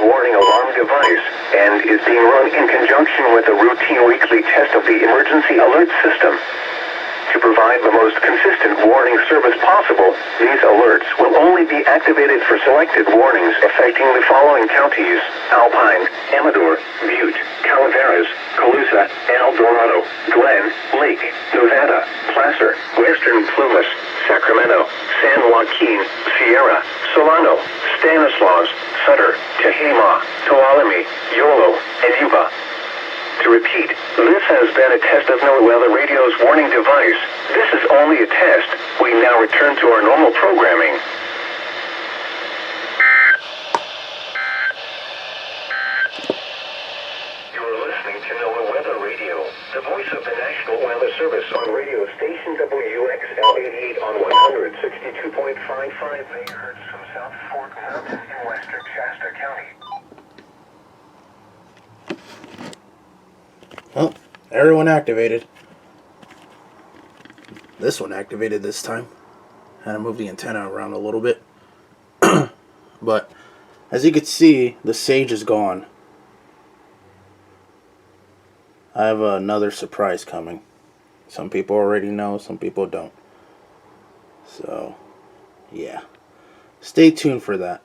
warning alarm device and is being run in conjunction with a routine weekly test of the emergency alert system. To provide the most consistent warning service possible, these alerts will only be activated for selected warnings affecting the following counties: Alpine, Amador, Butte, Calaveras, Colusa, El Dorado, Glen, Lake, Nevada, Placer, Western Plumas, Sacramento, San Joaquin, Sierra, Solano, Stanislaus, Sutter, Tehama, Tuolumne, Yolo, and Yuba. To repeat, this has been a test of NOAA Weather Radio's warning device. This is only a test. We now return to our normal programming. You are listening to NOAA Weather Radio, the voice of the National Weather Service on radio station WXL 88 on 162.55 MHz from South Fork Mountain in western Shasta County. Well, everyone activated. This one activated this time. Had to move the antenna around a little bit. But, as you can see, the sage is gone. I have another surprise coming. Some people already know, some people don't. So, yeah. Stay tuned for that.